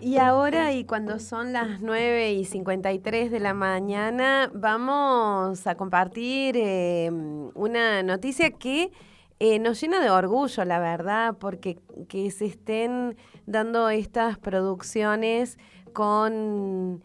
Y ahora, y cuando son las 9:53 de la mañana, vamos a compartir una noticia que nos llena de orgullo, la verdad, porque que se estén dando estas producciones con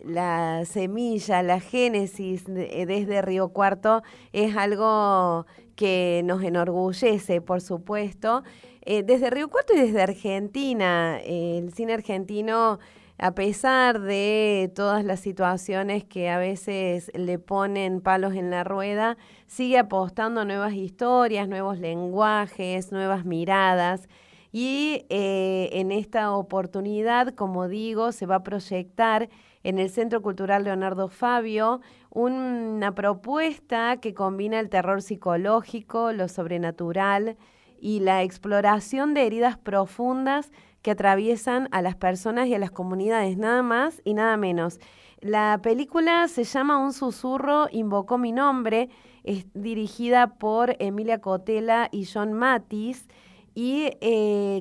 la semilla, la génesis desde Río Cuarto, es algo que nos enorgullece, por supuesto. Desde Río Cuarto y desde Argentina, el cine argentino, a pesar de todas las situaciones que a veces le ponen palos en la rueda, sigue apostando a nuevas historias, nuevos lenguajes, nuevas miradas. Y en esta oportunidad, como digo, se va a proyectar en el Centro Cultural Leonardo Fabio una propuesta que combina el terror psicológico, lo sobrenatural, y la exploración de heridas profundas que atraviesan a las personas y a las comunidades, nada más y nada menos. La película se llama Un susurro invocó mi nombre, es dirigida por Emilia Cotela y John Matis. Y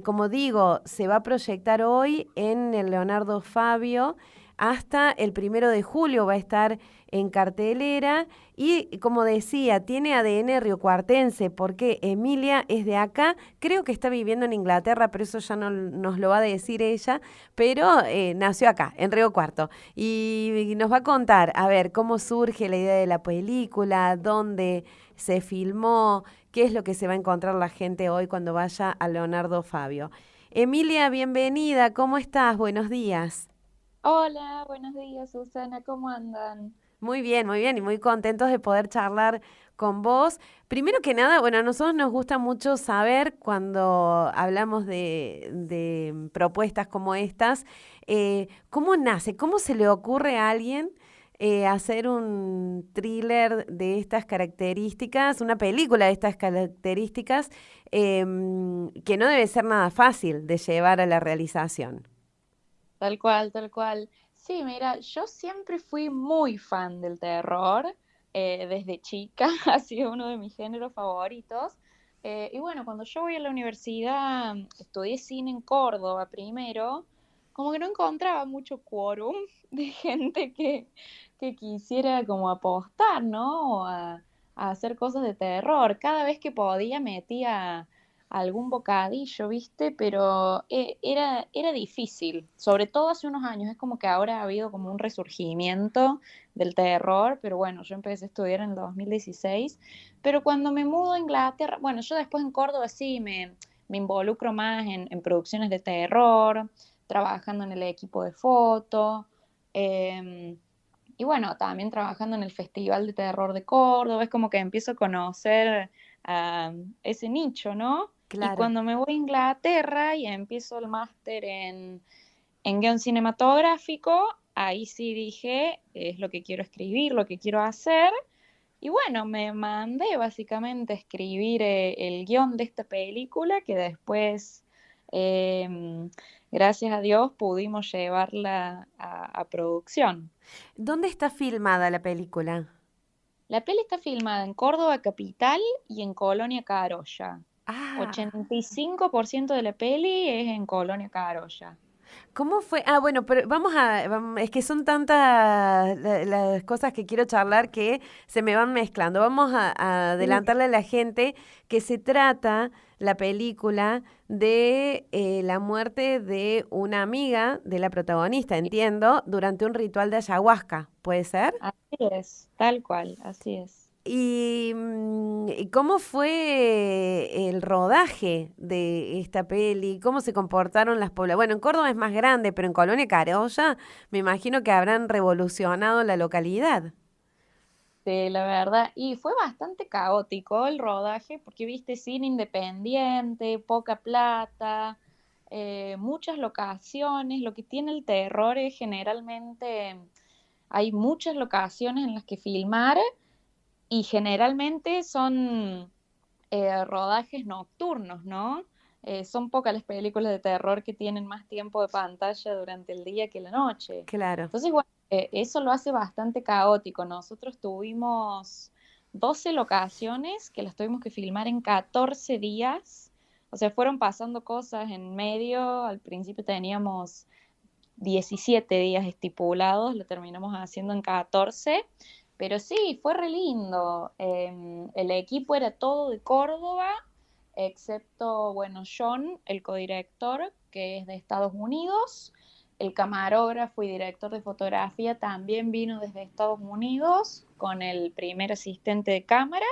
como digo, se va a proyectar hoy en el Leonardo Fabio. Hasta el 1 de julio va a estar en cartelera y, como decía, tiene ADN riocuartense porque Emilia es de acá, creo que está viviendo en Inglaterra, pero eso ya no nos lo va a decir ella, pero nació acá, en Río Cuarto. Y nos va a contar, a ver, cómo surge la idea de la película, dónde se filmó, qué es lo que se va a encontrar la gente hoy cuando vaya a Leonardo Fabio. Emilia, bienvenida, ¿cómo estás? Buenos días. Hola, buenos días, Susana, ¿cómo andan? Muy bien y muy contentos de poder charlar con vos. Primero que nada, bueno, a nosotros nos gusta mucho saber cuando hablamos de propuestas como estas, cómo nace, cómo se le ocurre a alguien hacer un thriller de estas características, una película de estas características, que no debe ser nada fácil de llevar a la realización. Tal cual, tal cual. Sí, mira, yo siempre fui muy fan del terror, desde chica, ha sido uno de mis géneros favoritos. Y bueno, cuando yo voy a la universidad, estudié cine en Córdoba primero, como que no encontraba mucho quórum de gente que quisiera como apostar, ¿no? O a hacer cosas de terror. Cada vez que podía metía algún bocadillo, ¿viste? Pero era difícil, sobre todo hace unos años, es como que ahora ha habido como un resurgimiento del terror, pero bueno, yo empecé a estudiar en el 2016, pero cuando me mudo a Inglaterra, bueno, yo después en Córdoba sí me involucro más en producciones de terror, trabajando en el equipo de foto, eh, y bueno, también trabajando en el Festival de Terror de Córdoba, es como que empiezo a conocer a ese nicho, ¿no? Y Claro. cuando me voy a Inglaterra y empiezo el máster en guión cinematográfico, ahí sí dije, es lo que quiero escribir, lo que quiero hacer. Y bueno, me mandé básicamente a escribir el guión de esta película que después, em, gracias a Dios, pudimos llevarla a producción. ¿Dónde está filmada la película? La peli está filmada en Córdoba capital y en Colonia Carolla. Ah, 85% de la peli es en Colonia Carolla. ¿cómo fue? Ah, bueno, pero es que son tantas las cosas que quiero charlar que se me van mezclando. Vamos a Sí. adelantarle a la gente que se trata la película de la muerte de una amiga de la protagonista, entiendo, durante un ritual de ayahuasca, ¿puede ser? Así es, tal cual, así es. ¿Y cómo fue el rodaje de esta peli? ¿Cómo se comportaron las poblaciones? Bueno, en Córdoba es más grande, pero en Colonia Carolla me imagino que habrán revolucionado la localidad. Sí, la verdad. Y fue bastante caótico el rodaje porque viste cine independiente, poca plata, muchas locaciones. Lo que tiene el terror es generalmente hay muchas locaciones en las que filmar y generalmente son rodajes nocturnos, ¿no? Son pocas las películas de terror que tienen más tiempo de pantalla durante el día que la noche. Claro. Entonces, bueno, eso lo hace bastante caótico. Nosotros tuvimos 12 locaciones que las tuvimos que filmar en 14 días. O sea, fueron pasando cosas en medio. Al principio teníamos 17 días estipulados, lo terminamos haciendo en 14. Pero sí, fue re lindo. El equipo era todo de Córdoba, excepto, bueno, John, el codirector, que es de Estados Unidos. El camarógrafo y director de fotografía también vino desde Estados Unidos con el primer asistente de cámara,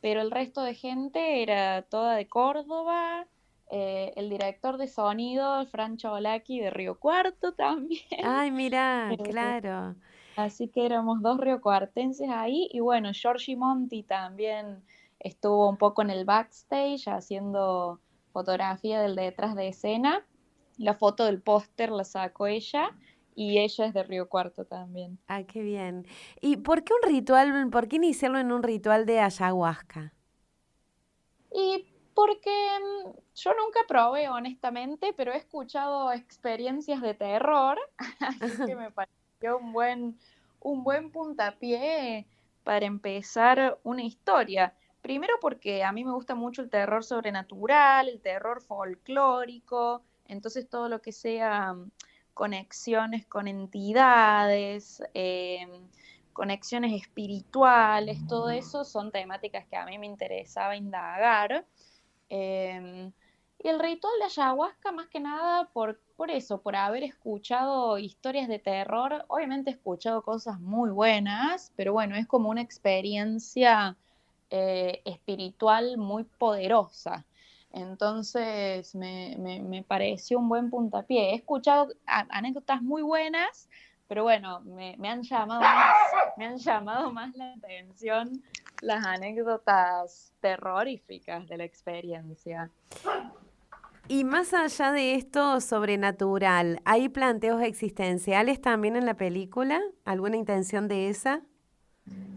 pero el resto de gente era toda de Córdoba. El director de sonido, Fran Cholaki, de Río Cuarto también. Ay, mira, Eh, claro. Así que éramos dos riocuartenses ahí. Y bueno, Giorgi Monti también estuvo un poco en el backstage haciendo fotografía del detrás de escena. La foto del póster la sacó ella y ella es de Río Cuarto también. Ah, qué bien. ¿Y por qué un ritual, por qué iniciarlo en un ritual de ayahuasca? Y porque yo nunca probé, honestamente, pero he escuchado experiencias de terror, así que me pareció un buen puntapié para empezar una historia. Primero porque a mí me gusta mucho el terror sobrenatural, el terror folclórico, entonces todo lo que sea conexiones con entidades, conexiones espirituales, todo eso son temáticas que a mí me interesaba indagar. Eh, y el ritual de ayahuasca, más que nada, por eso, por haber escuchado historias de terror. Obviamente he escuchado cosas muy buenas, pero bueno, es como una experiencia espiritual muy poderosa. Entonces me pareció un buen puntapié. He escuchado anécdotas muy buenas, pero bueno, me han llamado más la atención las anécdotas terroríficas de la experiencia. Y más allá de esto sobrenatural, ¿hay planteos existenciales también en la película? ¿Alguna intención de esa?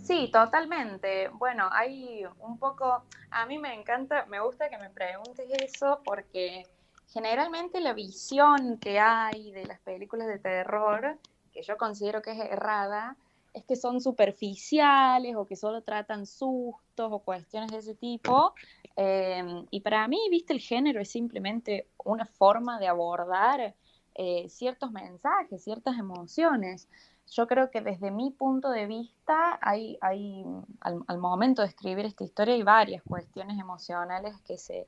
Sí, totalmente. Bueno, hay un poco, a mí me encanta, me gusta que me preguntes eso porque generalmente la visión que hay de las películas de terror, que yo considero que es errada, es que son superficiales o que solo tratan sustos o cuestiones de ese tipo. Y para mí, viste, el género es simplemente una forma de abordar ciertos mensajes, ciertas emociones. Yo creo que desde mi punto de vista, al momento de escribir esta historia, hay varias cuestiones emocionales que se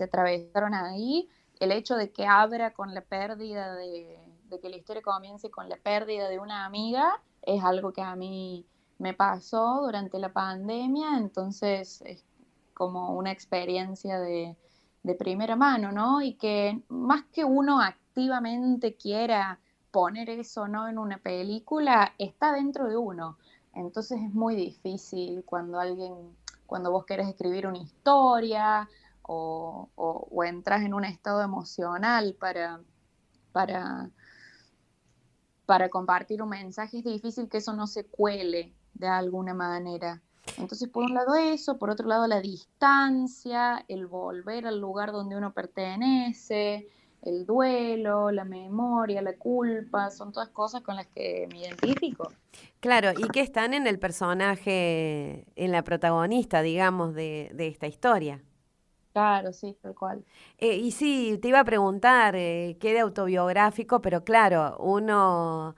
atravesaron ahí. El hecho de que abra con la pérdida de que la historia comience con la pérdida de una amiga, es algo que a mí me pasó durante la pandemia, entonces es como una experiencia de primera mano, ¿no? Y que más que uno activamente quiera poner eso no en una película, está dentro de uno. Entonces es muy difícil cuando vos querés escribir una historia o entras en un estado emocional para, para compartir un mensaje, es difícil que eso no se cuele de alguna manera. Entonces, por un lado eso, por otro lado la distancia, el volver al lugar donde uno pertenece, el duelo, la memoria, la culpa, son todas cosas con las que me identifico. Claro, y que están en el personaje, en la protagonista, digamos, de esta historia. Claro, sí, tal cual. Y sí, te iba a preguntar, qué de autobiográfico, pero claro, uno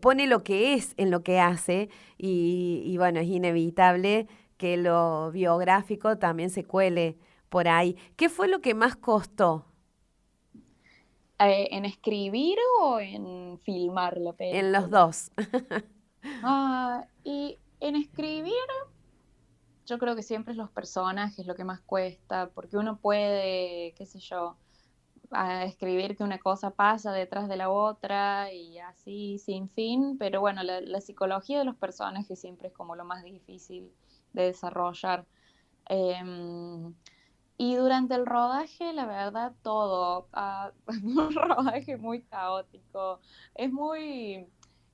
pone lo que es en lo que hace y bueno, es inevitable que lo biográfico también se cuele por ahí. ¿Qué fue lo que más costó ¿En escribir o en filmar la en los película? dos? Y en escribir, yo creo que siempre es los personajes lo que más cuesta, porque uno puede, qué sé yo, escribir que una cosa pasa detrás de la otra y así sin fin, pero bueno, la psicología de los personajes siempre es como lo más difícil de desarrollar. Em, y durante el rodaje, la verdad, todo, un rodaje muy caótico, es muy,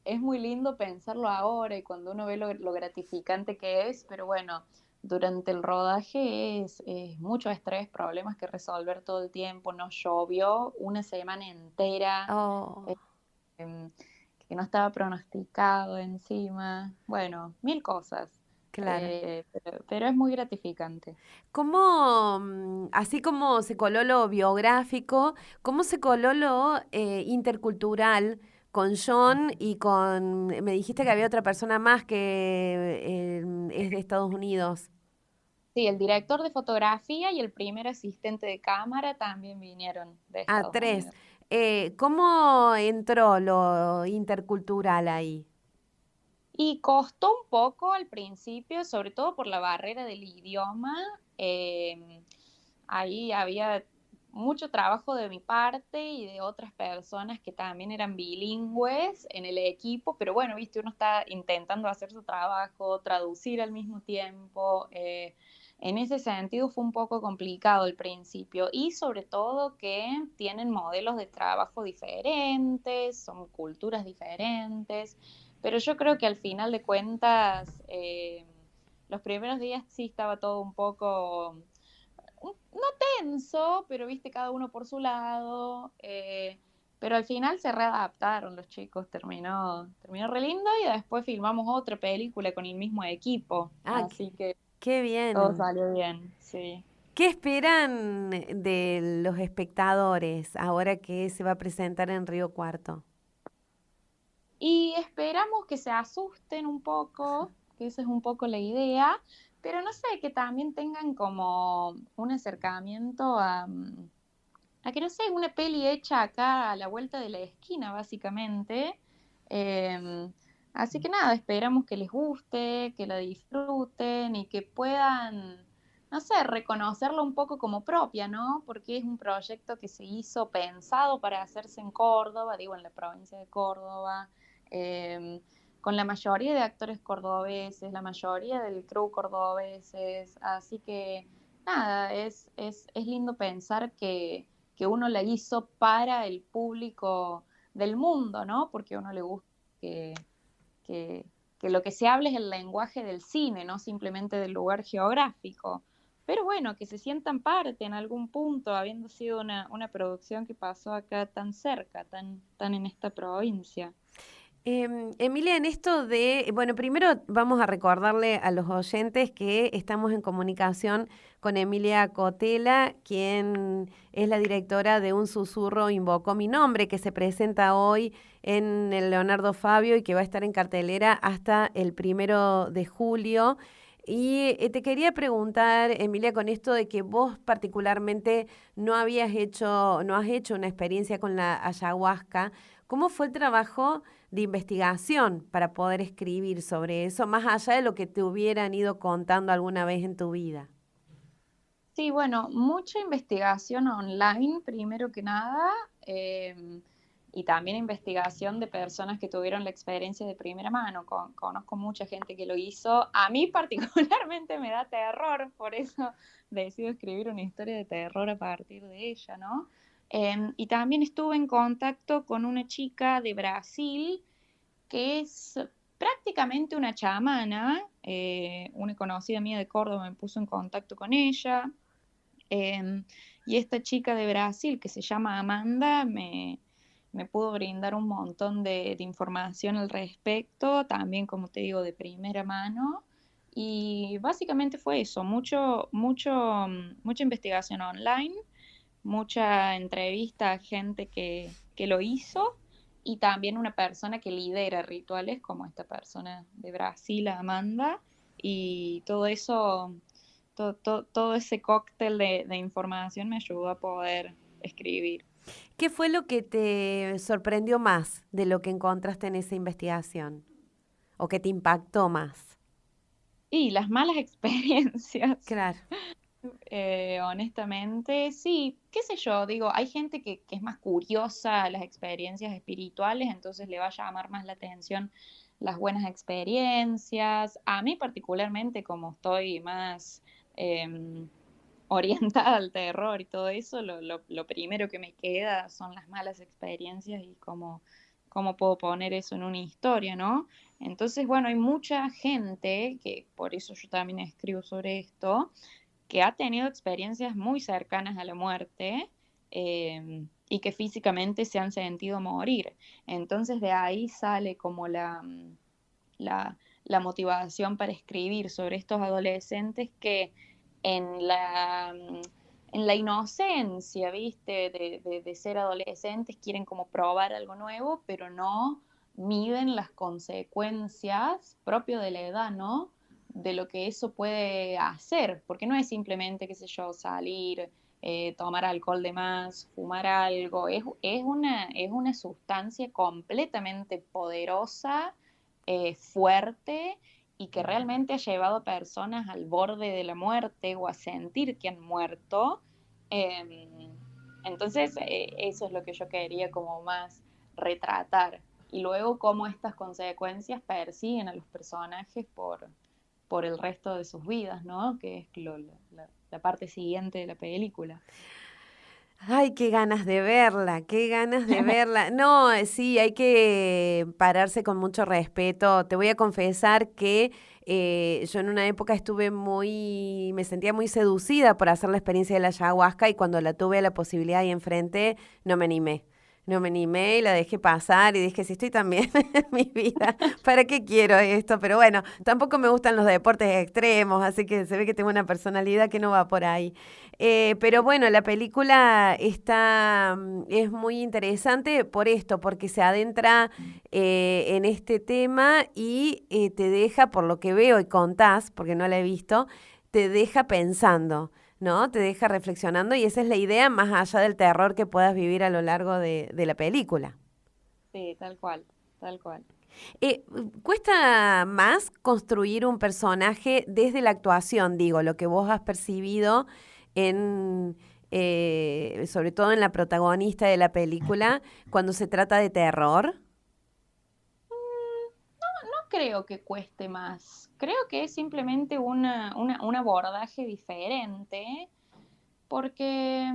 es muy lindo pensarlo ahora y cuando uno ve lo gratificante que es, pero bueno, durante el rodaje es mucho estrés, problemas que resolver todo el tiempo, nos llovió una semana entera, Oh. eh, em, que no estaba pronosticado encima, bueno, mil cosas. claro. Pero es muy gratificante. ¿Cómo, así como se coló lo biográfico, cómo se coló lo intercultural con John y con, me dijiste que había otra persona más que es de Estados Unidos? Sí, el director de fotografía y el primer asistente de cámara también vinieron de Ah, Estados tres. Unidos. ¿Cómo entró lo intercultural ahí? Y costó un poco al principio, sobre todo por la barrera del idioma. eh, Ahí había mucho trabajo de mi parte y de otras personas que también eran bilingües en el equipo, pero bueno, viste, uno está intentando hacer su trabajo, traducir al mismo tiempo. En ese sentido fue un poco complicado al principio y sobre todo que tienen modelos de trabajo diferentes, son culturas diferentes, pero yo creo que al final de cuentas, los primeros días sí estaba todo un poco no tenso, pero viste cada uno por su lado. Pero al final se readaptaron los chicos, terminó re lindo y después filmamos otra película con el mismo equipo. Ah, Así que qué todo bien. salió bien, sí. ¿Qué esperan de los espectadores ahora que se va a presentar en Río Cuarto? Y esperamos que se asusten un poco, que esa es un poco la idea, pero no sé, que también tengan como un acercamiento a que no sé, una peli hecha acá a la vuelta de la esquina, básicamente. Eh, Así que nada, esperamos que les guste, que la disfruten y que puedan, no sé, reconocerla un poco como propia, ¿no? Porque es un proyecto que se hizo pensado para hacerse en Córdoba, digo, en la provincia de Córdoba, eh, con la mayoría de actores cordobeses, la mayoría del crew cordobeses, así que nada, es lindo pensar que uno la hizo para el público del mundo, ¿no? Porque a uno le gusta que, que, que lo que se hable es el lenguaje del cine, no simplemente del lugar geográfico. Pero bueno, que se sientan parte en algún punto, habiendo sido una producción que pasó acá tan cerca, tan en esta provincia. Emilia, en esto de, bueno, primero vamos a recordarle a los oyentes que estamos en comunicación con Emilia Cotela, quien es la directora de Un susurro invocó mi nombre, que se presenta hoy en el Leonardo Fabio y que va a estar en cartelera hasta el 1 de julio. Y te quería preguntar, Emilia, con esto de que vos particularmente no has hecho una experiencia con la ayahuasca, ¿cómo fue el trabajo de investigación para poder escribir sobre eso, más allá de lo que te hubieran ido contando alguna vez en tu vida? Sí, bueno, mucha investigación online, primero que nada, y también investigación de personas que tuvieron la experiencia de primera mano. Conozco mucha gente que lo hizo. A mí particularmente me da terror, por eso decido escribir una historia de terror a partir de ella, ¿no? Y también estuve en contacto con una chica de Brasil que es prácticamente una chamana. Una conocida mía de Córdoba me puso en contacto con ella. Eh, y esta chica de Brasil que se llama Amanda me pudo brindar un montón de información al respecto, también como te digo, de primera mano. Y básicamente fue eso, mucha investigación online, mucha entrevista a gente que lo hizo y también una persona que lidera rituales como esta persona de Brasil, Amanda, y todo eso, todo ese cóctel de información me ayudó a poder escribir. ¿Qué fue lo que te sorprendió más de lo que encontraste en esa investigación? ¿O que te impactó más? Y las malas experiencias. Claro. Honestamente, sí, qué sé yo, digo, hay gente que es más curiosa a las experiencias espirituales, entonces le va a llamar más la atención las buenas experiencias. A mí particularmente, como estoy más orientada al terror y todo eso, lo primero que me queda son las malas experiencias y cómo puedo poner eso en una historia, ¿no? Entonces, bueno, hay mucha gente, que por eso yo también escribo sobre esto, que ha tenido experiencias muy cercanas a la muerte, y que físicamente se han sentido morir. Entonces de ahí sale como la, la motivación para escribir sobre estos adolescentes que en la, en la inocencia, ¿viste? De ser adolescentes, quieren como probar algo nuevo, pero no miden las consecuencias propio de la edad, ¿no? De lo que eso puede hacer, porque no es simplemente, qué sé yo, salir, tomar alcohol de más, fumar algo, es una sustancia completamente poderosa, fuerte y que realmente ha llevado a personas al borde de la muerte o a sentir que han muerto. Eh, entonces, eso es lo que yo quería como más retratar. Y luego cómo estas consecuencias persiguen a los personajes por el resto de sus vidas, ¿no? Que es la parte siguiente de la película. Ay, qué ganas de verla, qué ganas de verla. No, sí, hay que pararse con mucho respeto. Te voy a confesar que yo en una época me sentía muy seducida por hacer la experiencia de la ayahuasca y cuando la tuve la posibilidad ahí enfrente, no me animé. No me animé y la dejé pasar y dije, si estoy tan bien en mi vida, ¿para qué quiero esto? Pero bueno, tampoco me gustan los deportes extremos, así que se ve que tengo una personalidad que no va por ahí. Pero bueno, la película es muy interesante por esto, porque se adentra en este tema y te deja, por lo que veo y contás, porque no la he visto, te deja pensando, ¿no? Te deja reflexionando y esa es la idea más allá del terror que puedas vivir a lo largo de la película. Sí, tal cual, tal cual. ¿Cuesta más construir un personaje desde la actuación, digo, lo que vos has percibido en, sobre todo en la protagonista de la película, cuando se trata de terror? No creo que cueste más. Creo que es simplemente un abordaje diferente, porque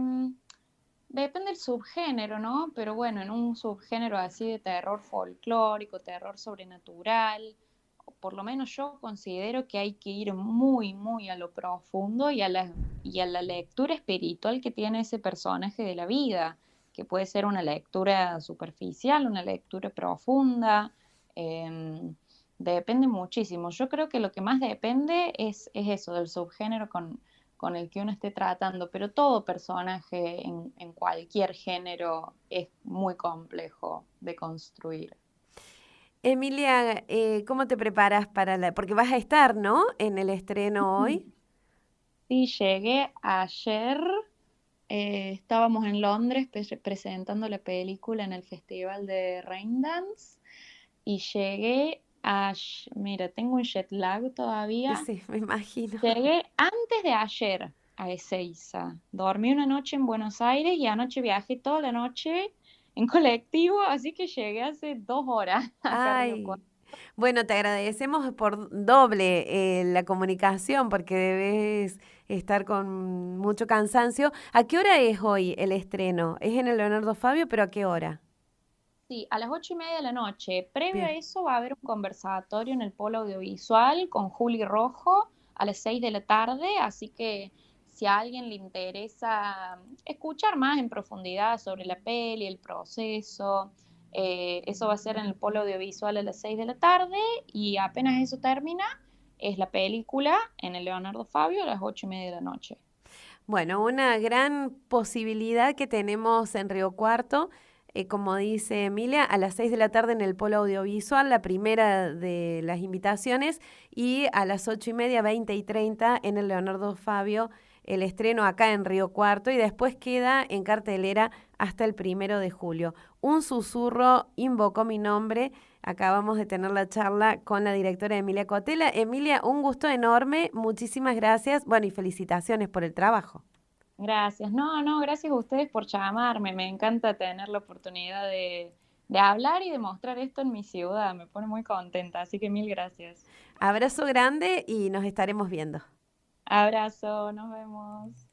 depende del subgénero, ¿no? Pero bueno, en un subgénero así de terror folclórico, terror sobrenatural, o por lo menos yo considero que hay que ir muy, muy a lo profundo y a la lectura espiritual que tiene ese personaje de la vida, que puede ser una lectura superficial, una lectura profunda. em, Depende muchísimo. Yo creo que lo que más depende es eso, del subgénero con el que uno esté tratando, pero todo personaje en cualquier género es muy complejo de construir. Emilia, ¿cómo te preparas para la...? Porque vas a estar, ¿no? En el estreno hoy. Sí, llegué ayer, estábamos en Londres presentando la película en el Festival de Raindance y mira, tengo un jet lag todavía. Sí, me imagino. Llegué antes de ayer a Ezeiza. Dormí una noche en Buenos Aires y anoche viajé toda la noche en colectivo, así que llegué hace 2 horas acá a Río Ay, Cuarto. bueno, te agradecemos por doble la comunicación porque debes estar con mucho cansancio. ¿A qué hora es hoy el estreno? ¿Es en el Leonardo Fabio, pero a qué hora? Sí, a las 8:30 de la noche. Previo a Bien. eso va a haber un conversatorio en el Polo Audiovisual con Juli Rojo a las 6 de la tarde, así que si a alguien le interesa escuchar más en profundidad sobre la peli, el proceso, eso va a ser en el Polo Audiovisual a las 6 de la tarde y apenas eso termina, es la película en el Leonardo Fabio a las 8:30 de la noche. Bueno, una gran posibilidad que tenemos en Río Cuarto, como dice Emilia, a las 6 de la tarde en el Polo Audiovisual, la primera de las invitaciones, y a las 8:30, 20:30 en el Leonardo Fabio, el estreno acá en Río Cuarto, y después queda en cartelera hasta el 1 de julio. Un susurro invocó mi nombre. Acabamos de tener la charla con la directora Emilia Cotela. Emilia, un gusto enorme, muchísimas gracias. Bueno, y felicitaciones por el trabajo. Gracias. No, no, gracias a ustedes por llamarme. Me encanta tener la oportunidad de hablar y de mostrar esto en mi ciudad. Me pone muy contenta, así que mil gracias. Abrazo grande y nos estaremos viendo. Abrazo, nos vemos.